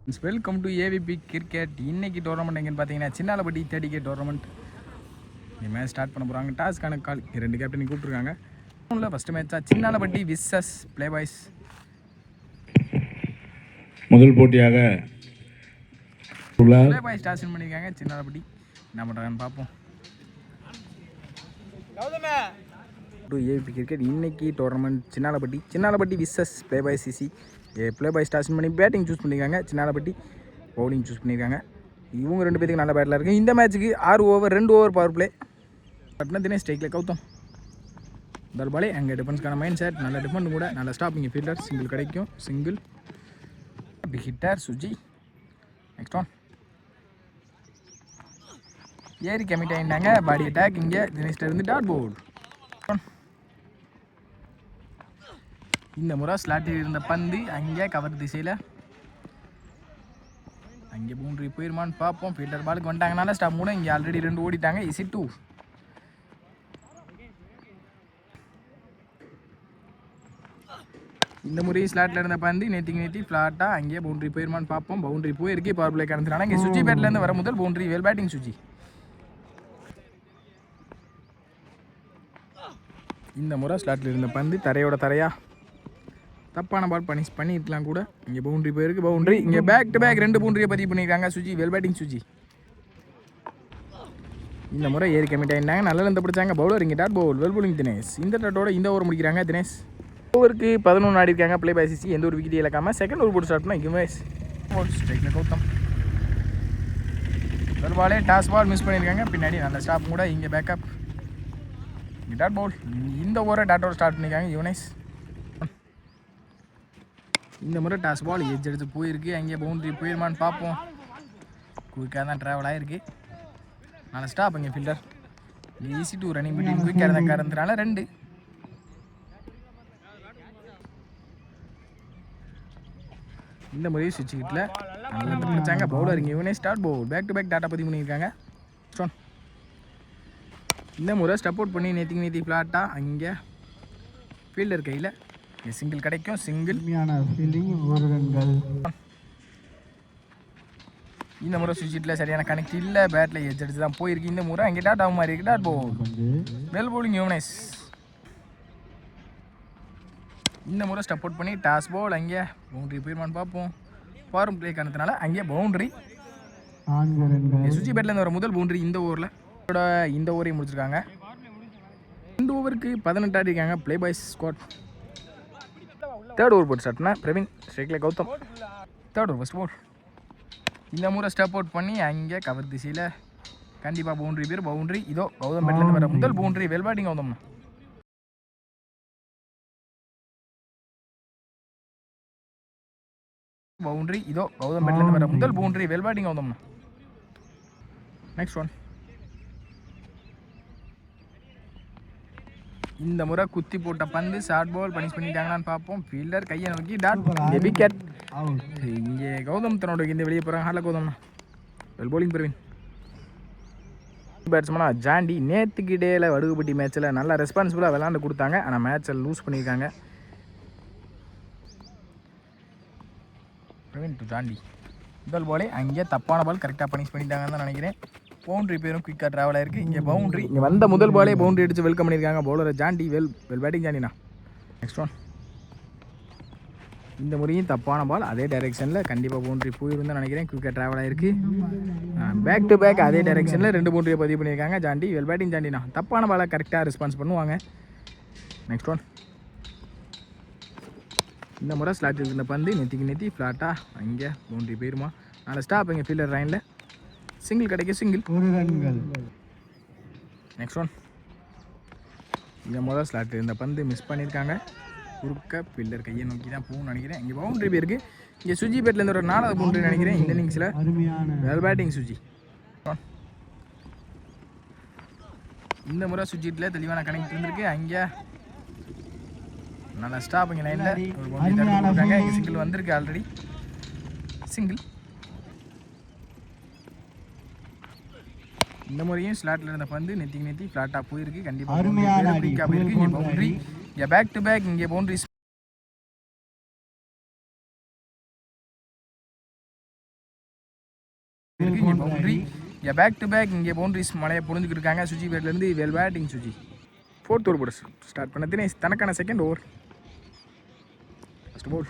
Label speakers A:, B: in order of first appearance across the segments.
A: Welcome to AVP cricket. இன்னைக்கு tournament எங்கன்னு பார்த்தீங்கன்னா சின்னாலப்பட்டி 30K டோர்னமெண்ட். இந்த மேட்ச் ஸ்டார்ட் பண்ண போகிறாங்க. டாஸ்க்கான கால் 2 கேப்டன் கூப்பிட்டுருக்காங்க. ஃபஸ்ட்டு மேட்சாக சின்னாலப்பட்டி விசஸ் பிளே பாய்ஸ்.
B: முதல் போட்டியாக
A: பிளே பாய்ஸ் டாஸ் வின் பண்ணியிருக்காங்க. சின்னாலப்பட்டி என்ன பண்ணுறாங்கன்னு பார்ப்போம். டு ஏவிபி கிரிக்கெட் இன்னைக்கு tournament Chinnalapatti versus play boys CC. Play boy start பண்ணி பேட்டிங் சூஸ் பண்ணியிருக்காங்க. சின்னாலப்பட்டி பவுலிங் சூஸ் பண்ணியிருக்காங்க. இவங்க 2 பேருக்கு நல்ல பேட்டில் இருக்குது. இந்த மேட்ச்சுக்கு 6 ஓவர் 2 ஓவர் பவர் பிளே. பட்னா தினேஷ் ஸ்ட்ரைக்கில் கௌதம் முதல் பாலே. அங்கே டிஃபென்ஸ்க்கான மைண்ட் செட் நல்ல டிஃபெண்ட் கூட நல்ல ஸ்டாப்பிங் ஃபீல்டர். சிங்கிள் கிடைக்கும். Single big hitter Suji. Next one ஏறி கமிட் ஆகிட்டாங்க. பாடி அட்டாக் இங்கே தினேஷ்ட இருந்து டாட் போர்டு. இந்த முறை ஸ்லாட்டில் இருந்த பந்து அங்கே கவர் திசையில் அங்கே பவுண்டரி போயிருமான்னு பார்ப்போம். ஃபீல்டர் பாலுக்கு வந்துட்டாங்கனால ஸ்டாப் மூட. இங்கே ஆல்ரெடி 2 ஓடிட்டாங்க. Is it 2? இந்த முறை ஸ்லாட்டில் இருந்த பந்து நேற்றி ஃப்ளாட்டாக அங்கே பவுண்டரி போயிருமான்னு பார்ப்போம். பவுண்டரி போயிருக்கு. பவர் பிளே கடந்துறாங்க. இங்கே சுஜி பேட்லேருந்து வர முதல் பவுண்டரி. Well batting Suji. இந்த முறை ஸ்லாட்டில் இருந்த பந்து தரையோட தரையா தப்பான பால் பண்ணியிருக்கலாம் கூட. இங்கே பவுண்டரி போயிருக்கு. பவுண்டரி இங்கே பேக் டு பேக் 2 பவுண்டரியை பதிவு பண்ணியிருக்காங்க சுஜி. Well batting Suji. இந்த முறை ஏறி கமிட் ஆகிட்டாங்க. நல்ல லெந்த பிடிச்சாங்க. பவுலர் இங்கே dot ball. Well bowling Dinesh. இந்த டாட்டோட இந்த ஓவர் முடிக்கிறாங்க தினேஷ். ஓவருக்கு 11 ஆடி இருக்காங்க. பிளே பாய் சிசி எந்த ஒரு விக்கெட் இழக்காமல் செகண்ட் ஓவர் போட்டு ஸ்டார்ட் பண்ணால் இங்கே ஸ்ட்ரைக்கில் கௌதம் ஒரு பாலே டாஸ் பால் மிஸ் பண்ணியிருக்காங்க. பின்னாடி நல்ல ஸ்டாப் கூட. இங்கே பேக்கப் இங்கே டாட் பவுல். இந்த ஓவரை டாட்டோட ஸ்டார்ட் பண்ணியிருக்காங்க யுவனைஸ். இந்த முறை டாஸ் பால் எஜ் எடுத்து போயிருக்கு. அங்கே பவுண்டரி போயிருமான்னு பார்ப்போம். குயிக்காக தான் ட்ராவல் ஆகிருக்கு. நல்ல ஸ்டாப் இங்கே fielder. Easy two running between குயிக்காக தான் கறந்துனால 2. இந்த முறையும் சுவிட்ச் கிட்டில் நல்ல பிடிச்சாங்க. பவுலர் இங்கே இவனே start bowl. Back to back டாட்டா பதிவு பண்ணியிருக்காங்க. ஸ்டோன் இந்த முறை ஸ்டப் அவுட் பண்ணி நேற்றி ஃப்ளாட்டாக அங்கே ஃபீல்டர் கையில் சிங்கிள் கிடைக்கும். சிங்கிள் இந்த முறை சுவிட்சில் சரியான கனெக்ட் இல்லை. பேட்டில் எஜ் எடுத்து தான் போயிருக்கு. இந்த முறை அங்கே டாட் ஆகும் மாதிரி இருக்கு. Dot ball. வெல் பவுலிங் யுவனைஸ். இந்த முறை ஸ்டப் அவுட் பண்ணி டாஸ் பால் அங்கே பவுண்டரி போயிருமான்னு பார்ப்போம். ஃபார்ம் பிளே காரணத்தினால அங்கே பவுண்டரி. சுஜி பேட்லேருந்து வர முதல் பவுண்டரி இந்த ஓவரில். இந்த ஓவரையும் முடிச்சிருக்காங்க. 2 ஓவருக்கு 18 ஆடி இருக்காங்க play boys squad. Third over போட்டு ஸ்டார்ட்னா பிரவீன் ஸ்ட்ரைக்கில் Gautham. Third over first ball. இந்த முறை ஸ்டெப் அவுட் பண்ணி அங்கே கவர் திசையில் கண்டிப்பாக பவுண்டரி பேர். பவுண்டரி இதோ கௌதம் பேட்லேருந்து வர முதல் boundary. Well batting Gautham. Boundary இதோ கௌதம் பேட்லேருந்து வர முதல் boundary. Well batting Gautham. Next one இந்த முறை குத்தி போட்ட பந்து ஷார்ட் பால் பனிஷ் பண்ணிட்டாங்களான்னு பார்ப்போம். ஃபீல்டர் கையை நோக்கி டாட் விக்கெட். இங்கே கௌதம் தன்னோட இந்த வெளியே போகிறாங்க. ஹால கௌதம்னா வெல் போலிங் பிரவீன். பேட்ஸ்மேனா ஜாண்டி நேற்றுக்கு டேயில் வடுகுப்பட்டி மேட்ச்சில் நல்லா ரெஸ்பான்சிபிளாக விளாண்டு கொடுத்தாங்க. ஆனால் மேட்ச்சில் லூஸ் பண்ணியிருக்காங்க. பிரவீன் டு ஜாண்டி முதல் பாலே அங்கே தப்பான பால் கரெக்டாக பனிஷ் பண்ணிட்டாங்கன்னு தான் நினைக்கிறேன். பவுண்டரி பேரும் குயிக்காக ட்ராவல் ஆயிருக்கு. இங்கே பவுண்டரி இங்கே வந்த முதல் பாலே பவுண்டரி அடித்து வெல்கம் பண்ணியிருக்காங்க பவுலரை ஜாண்டி. வெல் பேட்டிங் ஜாண்டினா. நெக்ஸ்ட் ஒன் இந்த முறையும் தப்பான பால் அதே டைரெக்ஷனில் கண்டிப்பாக பவுண்டரி போயிருந்தான் நினைக்கிறேன். குயிக்காக ட்ராவல் ஆயிருக்கு. பேக் டு பேக் அதே டைரெக்ஷனில் 2 பவுண்டரியை பதிவு பண்ணியிருக்காங்க ஜாண்டி. Well batting ஜாண்டினா. தப்பான பாலை கரெக்டாக ரெஸ்பான்ஸ் பண்ணுவாங்க. நெக்ஸ்ட் ஒன் இந்த முறை ஸ்லாட்டில் இருந்த பந்து நெத்தி ஃப்ளாட்டாக அங்கே பவுண்டரி போயிருமா. நல்ல ஸ்டாப் இங்கே ஃபீல்டர் லைனில். சிங்கிள் கிடைக்கும். சிங்கிள். நெக்ஸ்ட் ஒன் இந்த முதல் ஸ்லாட்டில் இருந்த பந்து மிஸ் பண்ணியிருக்காங்க. குறுக்க ஃபீல்டர் கையை நோக்கி தான் போகணும்னு நினைக்கிறேன். இங்கே பவுண்டரி போயிருக்கு. இங்கே சுஜி பேட்லேருந்து ஒரு 4வது பவுண்டரி நினைக்கிறேன் இந்த இன்னிங்ஸில். Well batting Suji. இந்த முறை சுஜிட்டில் தெளிவான கனெக்ட் இருந்திருக்கு. அங்கே நல்லா ஸ்டாப் இங்கே லைனில் ஒரு பவுண்டரி தடுத்துருக்காங்க. இங்கே சிங்கிள் வந்திருக்கு ஆல்ரெடி. சிங்கிள். இந்த முறையும் ஸ்லாட்டில் இருந்த பந்து நெத்தி ஃப்ளாட்டாக போயிருக்கு. கண்டிப்பாக போயிருக்கு. இங்கே பவுண்டரி. இங்கே பேக் டு பேக் இங்கே பவுண்டரி இருக்கு இங்கே பவுண்ட்ரி. இங்கே பேக் டு பேக் இங்கே பவுண்ட்ரிஸ் மலையை புரிஞ்சுக்கிட்டு இருக்காங்க சுஜி பேட்லேருந்து. Well batting Suji. 4th over போட ஸ்டார்ட் பண்ண தினேஷ் தனக்கான செகண்ட் ஓவர். ஃபஸ்ட் பால்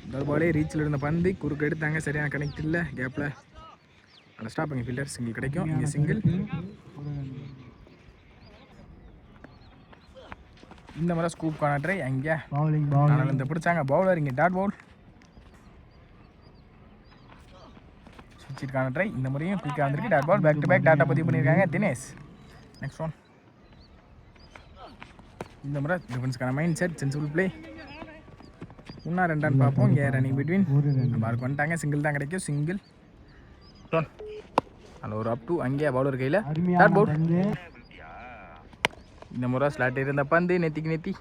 A: முதல் பாலே ரீச்சில் இருந்த பந்து குறுக்கு எடுத்தாங்க, சரியான கனெக்ட் இல்லை கேப்பில். நல்லா ஸ்டாப் பண்ணி ஃபீல்டர் சிங்கிள் கிடைக்கும். இங்கே சிங்கிள். இந்த முறை ஸ்கூப் காண ட்ரை அங்கே இந்த பிடிச்சாங்க பவுலர். இங்கே டாட் பவுல் சுவிட்சிற்கான ட்ரை. இந்த முறையும் குயிக்காக வந்திருக்கு dot ball. Back to back டாட்டா பதிவு பண்ணியிருக்காங்க தினேஷ். Next one. இந்த முறை டிஃபென்ஸ்க்கான மைண்ட் செட் சென்சிபிள் பிளே. இன்னும் 2 ரன் பார்ப்போம். இங்கே ரன்னிங் பிட்வீன் பாலுக்கு வந்துட்டாங்க. சிங்கிள் தான் கிடைக்கும். சிங்கிள் அதில் ஒரு அப் டூ. அங்கே பவுலர் கையில் டாட் பவுல். இந்த முறை ஸ்லாட் இருந்த பந்து நெத்திக்கு நெத்தி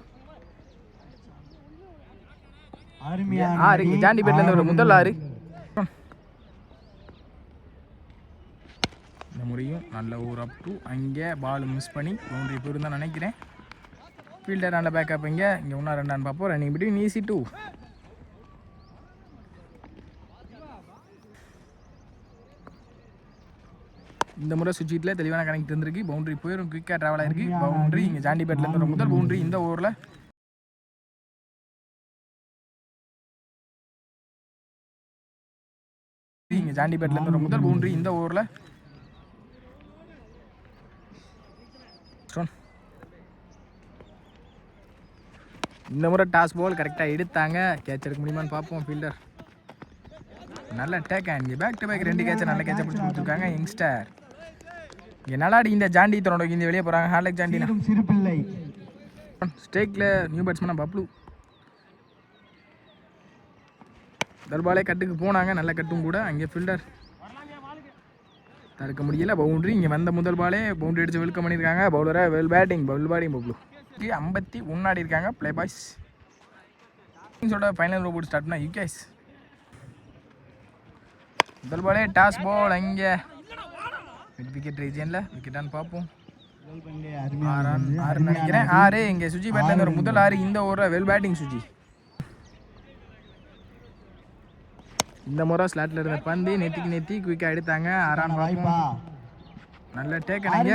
A: 6. இங்கே ஜாண்டி பேட்லேருந்து ஒரு முதல் 6. இந்த முறையும் நல்ல ஒரு அப் டூ. அங்கே பால் மிஸ் பண்ணி பவுண்டரி போயிருந்தான் நினைக்கிறேன். ஃபீல்டர் நல்ல பேக்கப். இங்கே இன்னும் 2 ரன் பார்ப்போம். Running between easy 2. இந்த முறை சுவிட்சில் தெளிவான கனெக்ட் இருந்திருக்கு. பவுண்டரி போயிடும். குயிக்காக ட்ராவல் ஆயிருக்கு. பவுண்டரி இங்கே ஜாண்டி பேட்லேருந்து ஒரு முதல் பவுண்டரி இந்த ஓவரில். இங்கே ஜாண்டி பேட்லேருந்து ஒரு முதல் பவுண்டரி இந்த ஓவரில். இந்த முறை டாஸ் பால் கரெக்டாக எடுத்தாங்க. கேட்ச் எடுக்க முடியுமான்னு பார்ப்போம். ஃபீல்டர் நல்ல டேக். இங்கே பேக் டு பேக் 2 கேட்சை நல்ல கேட்சை பிடிச்சி கொடுத்துருக்காங்க யங்ஸ்டர். இங்கே நல்லாடி இந்த ஜாண்டி தன்னோட இந்த வெளியே போகிறாங்க. ஹார்லெக் ஜாண்டினா ஸ்டேக்கில் நியூ பேட்ஸ்மேனா பப்ளு. தர்பாலே கட்டுக்கு போனாங்க. நல்ல கட்டும் கூட. அங்கே ஃபீல்டர் தடுக்க முடியல. பவுண்டரி. இங்கே வந்த முதல் பாலே பவுண்டரி அடித்து வெல்கம் பண்ணியிருக்காங்க. பவுலரை வெல் பேட்டிங் பப்ளு 51 ஆடி இருக்காங்க பிளே பாய்ஸ். இன்னிங்ஸோட ஃபைனல் ஓவர் ஸ்டார்ட் பண்ணால் யூகேஸ். முதல் பாலே டாஸ் பால். அங்கே மிட் விக்கெட் ரீஜனில் விக்கெட்டான்னு பார்ப்போம். 6 நினைக்கிறேன். 6. இங்கே சுஜி பேட்லேருந்து ஒரு முதல் 6 இந்த ஓவரில். Well batting Suji. இந்த முறை ஸ்லாட்டில் இருந்த பந்து நெத்திக்கு நெத்தி குயிக்காக எடுத்தாங்க. 6 பார்ப்போம். நல்ல டேக்கனாங்க.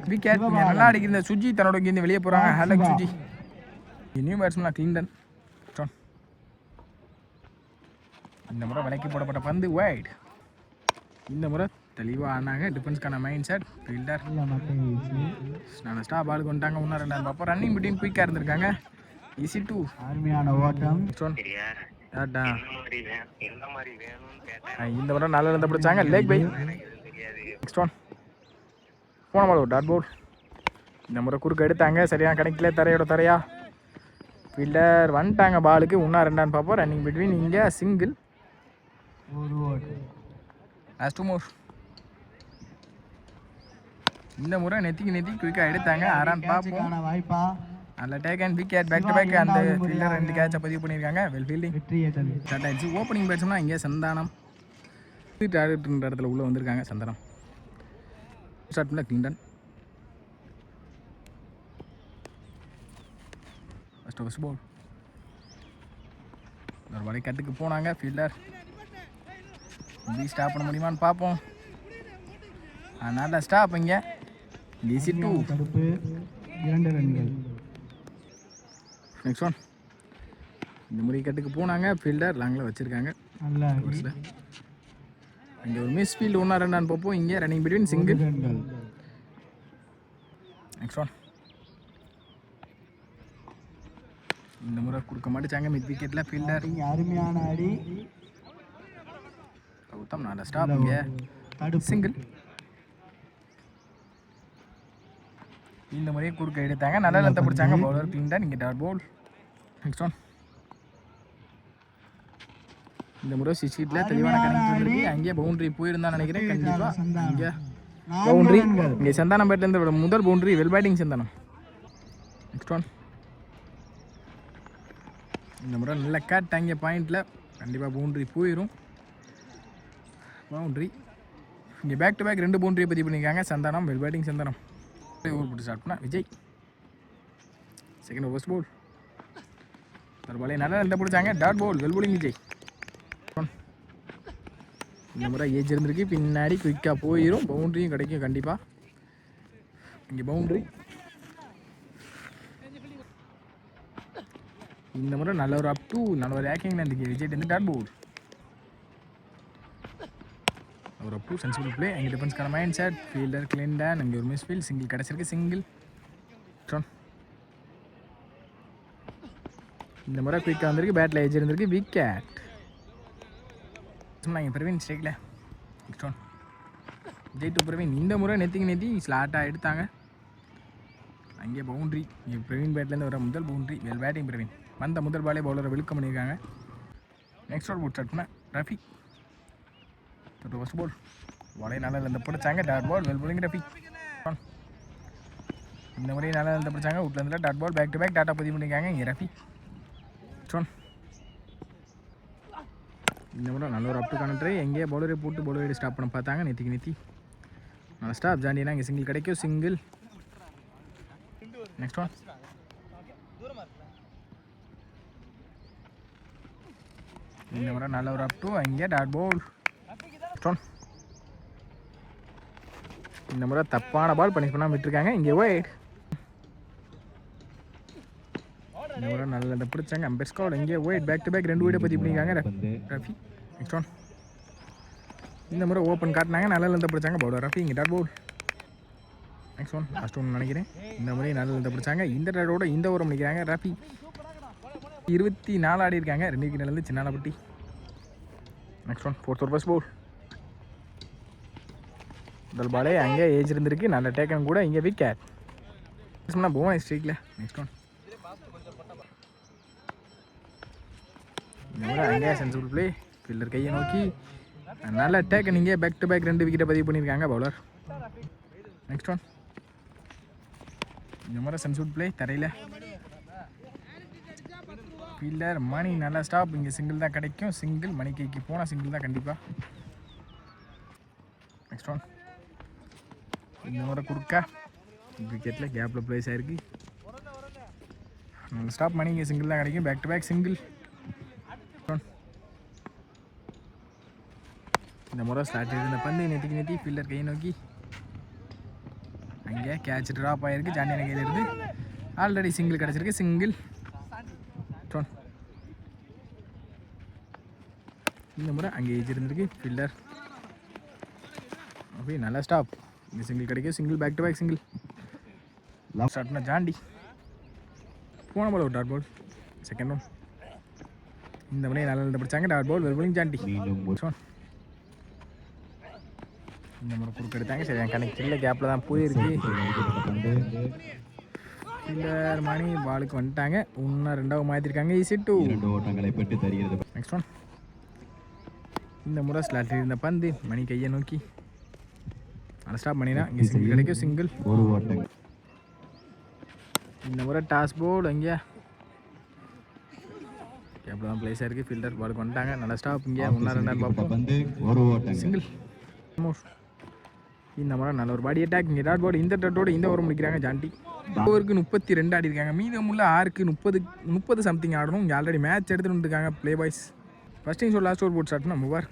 A: விக்கெட். நல்லா அடிக்கிற இந்த சுஜி தன்னோட இங்கே வெளியே போகிறாங்க. ஹார்லெக் சுஜி. நியூ பேட்ஸ்மேனா கிளின்டன். இந்த முறை விலைக்கு போடப்பட்ட பந்து வைட். இந்த முறை தெளிவாக ஆனாங்க. டிஃபென்ஸ்க்கான மைண்ட் செட். ஃபீல்டர் நான் ஸ்டாப் பால் கொண்டாங்க. இன்னும் 2 ரன் பார்ப்போம். ரன்னிங் பிட்வீன் குயிக்காக இருந்திருக்காங்க. ஈஸி 2. இந்த முறை நல்ல இருந்த பிடிச்சாங்க. லேக் பை. Next one. போன பால் ஒரு டாட் பவுல். இந்த முறை குறுக்க எடுத்தாங்க. சரியான கணக்கில் தரையோட தரையா. ஃபீல்டர் வந்துட்டாங்க பாலுக்கு. இன்னும் 2 ரன் பார்ப்போம். ரன்னிங் பிட்வீன் இங்கே சிங்கிள். லாஸ்ட் 2 மோர். இந்த முறை நெத்திக்கு நெத்தி குயிக்காக எடுத்தாங்க. 6 ரன் பார்ப்போம். நல்ல take and wicket. Back to back அந்த ஃபீல்டர் 2 கேட்சை பதிவு பண்ணியிருக்காங்க. Well fielding. ஸ்டார்ட் ஆயிடுச்சு. ஓப்பனிங் பேட்ஸ்மேனா இங்கே சந்தானம். டார்கெட்ன்ற இடத்துல உள்ளே வந்திருக்காங்க சந்தானம். ஸ்டார்ட் பண்ண கிளின்டன். First ball. ஒரு வலை கட்டுக்கு போனாங்க. ஃபீல்டர் ஸ்டாப் பண்ண முடியுமான்னு பார்ப்போம். அதனால் ஸ்டாப். இங்கே ஈஸி 2.
C: 2 ரன்கள்.
A: Next one. இந்த முறை கட்டுக்கு போனாங்க. ஃபீல்டர் லாங்கில் வச்சுருக்காங்க. இங்கே ஒரு மிஸ் ஃபீல்டு. 1 2 ரன் பார்ப்போம். இங்கே running between single. Next one. இந்த முறை கொடுக்க மாட்டாங்க. மிட் விக்கெட்டில் ஃபீல்டர்
C: அருமையான அடி.
A: கௌதம் நான் ஸ்டாப். இங்கே சிங்கிள். இந்த முறையை குறுக்க எடுத்தாங்க. நல்ல லென்த்தை பிடிச்சாங்க. Bowler Clinton. இங்கே டாட் பால். Next one. இந்த முறை சிக்ஸில் தெளிவான கணக்கு இருக்கு. அங்கே பவுண்டரி போயிருந்தான்னு நினைக்கிறேன். கண்டிப்பாக இங்கே பவுண்டரி. இங்கே சந்தானம் பேட்லேருந்து முதல் boundary. Well batting Santhanam. Next one. இந்த முறை நல்ல கேட். அங்கே பாயிண்டில் கண்டிப்பாக பவுண்டரி போயிடும். பவுண்டரி. இங்கே பேக் டு பேக் 2 பவுண்டரியை பதிவு பண்ணியிருக்காங்க Santhanam. Well batting Santhanam. Over போட்டு ஸ்டார்ட் பண்ணால் விஜய். செகண்ட் ஓவர் பால். ஒரு பாலே நல்லா ரெண்டை பிடிச்சாங்க. Dot ball. Well bowling Vijay. இந்த முறை ஏஜ் இருந்திருக்கு, பின்னாடி குயிக்காக போயிடும், பவுண்ட்ரியும் கிடைக்கும் கண்டிப்பாக. இங்கே பவுண்ட்ரி. இந்த முறை நல்ல ஒரு அப் டு நல்ல ஒரு ஆக்கிங்கில் இருந்துக்கு விஜய் வந்து டாட் போர்டு. ஒரு அப் டு சென்சிபிள் பிளே. எங்கள் டிஃபென்ஸ்க்கான மைண்ட் செட். Fielder Clinton. அங்கே ஒரு மிஸ் ஃபீல்ட். சிங்கிள் கிடச்சிருக்கு. சிங்கிள் இந்த முறை குயிக்காக வந்திருக்கு. பேட்டில் ஏஜ் இருந்திருக்கு. விக்கெட். இங்கே பிரவீன் ஸ்ட்ரைக்கில் next one. Vijay to Praveen. இந்த முறை நெத்தி ஸ்லாட்டாக எடுத்தாங்க. அங்கே பவுண்ட்ரி. இங்கே பிரவீன் பேட்லேருந்து வர முதல் பவுண்ட்ரி. Well batting Praveen. வந்த முதல் பாலே பவுலரை வெல்கம் பண்ணியிருக்காங்க. நெக்ஸ்ட் ஓவர் போட் ஸ்டார்ட் பண்ண ரஃபி. ஃபர்ஸ்ட் பால் வலையை நல்லா இருந்து பிடிச்சாங்க. Dot ball. Well bowling Rafi. இந்த முறையும் நல்லா இருந்து பிடிச்சாங்க. வீட்டில் dot ball. Back to back டாட்டா பதிவு பண்ணியிருக்காங்க. இங்கே ரஃபி. இந்த முறை நல்ல ஒரு அப் டு கனெக்டரை எங்கேயே பவுலரை போட்டு பவுலரை ஸ்டாப் பண்ண பார்த்தாங்க. நெத்தி நல்லா ஸ்டாப். ஜாண்டினா இங்கே சிங்கிள் கிடைக்கும். சிங்கிள். Next one. இந்த முறை நல்ல ஒரு அப் டு அங்கே டாட் பால். இந்த முறை தப்பான பால் பனிஷ் பண்ணாமல் விட்டுருக்காங்க. இங்கே ஒயிட். இந்த முறை நல்ல பிடிச்சாங்க. Ampere score. இங்கே ஒயிட். பேக் டு பேக் 2 வீடை பதிவு பண்ணியிருக்காங்க ரஃபி. Next one. இந்த முறை ஓப்பன் காட்டினாங்க. நல்ல லெந்த பிடிச்சாங்க பவுலர் ரஃபி. இங்கே dot ball. Next one. Last one நினைக்கிறேன். இந்த முறை நல்ல லெந்த பிடிச்சாங்க. இந்த டாட்டோட இந்த ஓரம் பண்ணிக்கிறாங்க ரஃபி. 24 ஆடி இருக்காங்க. 2 விக்கெட்லேருந்து Chinnalapatti. Next one. 4th over first ball. முதல் பாலே அங்கே ஏஜ் இருந்திருக்கு. நல்ல டேக்கன் கூட. இங்கே விக்கெட். புவனேஷ் ஸ்ட்ரீக்கில் நெக்ஸ்ட் ஒன். இந்த முறை அங்கே சென்சிபிள் பிளே. ஃபீல்டர் கையை நோக்கி நல்ல டேக்கன். இங்கே பேக் டு பேக் 2 விக்கெட்டை பதிவு பண்ணியிருக்காங்க பவுலர். Next one. இந்த முறை சென்சிபிள் பிளே தரையில். ஃபீல்டர் மணி நல்லா ஸ்டாப். இங்கே சிங்கிள் தான் கிடைக்கும். சிங்கிள். மணி கைக்கு போனால் சிங்கிள் தான் கண்டிப்பாக. Next one. இந்த முறை கொடுக்க விக்கெட்டில் கேப்பில் ப்ளேஸ் ஆகிருக்கு. நல்ல ஸ்டாப். மணி இங்கே சிங்கிள் தான் கிடைக்கும். Back to back single. இந்த முறை ஸ்டார்ட் இருந்த பந்து நெத்தி ஃபீல்டர் கையை நோக்கி அங்கே கேட்ச் ட்ராப் ஆகிருக்கு. ஜாண்டியான கையில் இருந்து ஆல்ரெடி சிங்கிள் கிடச்சிருக்கு. சிங்கிள். இந்த முறை அங்கே ஏஜ் இருந்திருக்கு. ஃபீல்டர் அப்படி நல்லா ஸ்டாப். இங்கே சிங்கிள் கிடைக்கும். Single. Back to back single. Start பண்ண ஜாண்டி. போன பால் ஒரு டாட் பால். Second one. இந்த முறை நல்லா பிடிச்சாங்க. Dot ball. Well bowling Jandi. இந்த முறை குறுக்க எடுத்தாங்க. சரி கணக்கு இல்லை. கேப்பில் தான் போயிருக்கு. ஃபீல்டர் மணி பாலுக்கு வந்துட்டாங்க. இன்னும் 2வது மாற்றிருக்காங்க. ஈஸி 2 ஓட்டங்களை பெற்று தருகிறது. Next one. இந்த முறை ஸ்லாட்டில் இருந்த பந்து மணி கையை நோக்கி அதை ஸ்டாப் பண்ணினா இங்கே சிங்கிள் கிடைக்கும். சிங்கிள். ஒரு ஓட்டம். இந்த முறை டாஸ் போர்டு அங்கே கேப்பில் தான் பிளேஸ் ஆகிருக்கு. ஃபீல்டர் பாலுக்கு வந்துட்டாங்க. நல்லா ஸ்டாப். இங்கே 1-2 பார்ப்போம். சிங்கிள். இந்த முறை நல்ல ஒரு பாடி அட்டாக். இங்கே டாட் போர்டு. இந்த டாட்டோட இந்த ஓவர் முடிக்கிறாங்க ஜாண்டி. ஓவருக்கு 32 ஆடி இருக்காங்க. மீதமுள்ள 6க்கு 30 சம்திங் ஆடணும். இங்கே ஆல்ரெடி மேட்ச் எடுத்துகிட்டு இருக்காங்க play boys. First innings last over போட் ஸ்டார்ட் பண்ண மூவர்.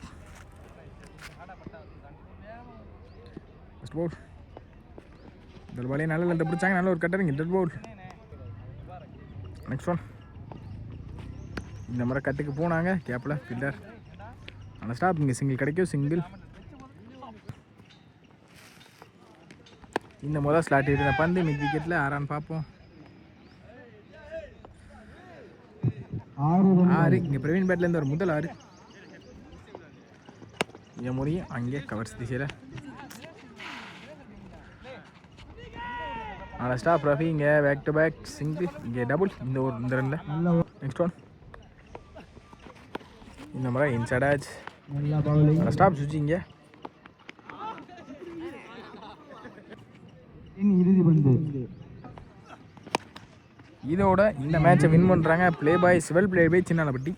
A: First ball. இந்த பாலே நல்ல லெந்த பிடிச்சாங்க. நல்ல ஒரு கட்டர். இங்கே டெட் பால். Next one. இந்த முறை கட்டுக்கு போனாங்க. கேப்பில் ஃபீல்டர் நல்லா ஸ்டாப். இங்கே சிங்கிள் கிடைக்கும். சிங்கிள். இந்த முறை ஸ்லாட் இருந்த பந்து மிட் விக்கெட்டில் 6 பார்ப்போம். 6. இங்கே பிரவீன் பேட்லேருந்து ஒரு முதல் 6. இங்கே முறையும் அங்கே கவர்ஸ் திசையில் நல்லா ஸ்டாப் ரஃபி. இங்கே பேக் டு பேக் சிங்கிள். இங்கே டபுள். இந்த ரனில். Next one. இந்த முறை இன்சைட் ஆச். நல்லா ஸ்டாப் சுச்சி. இங்கே
C: இறுதி பந்து.
A: இதோட இந்த மேட்சை வின் பண்ணுறாங்க play boys. Well play by Chinnalapatti.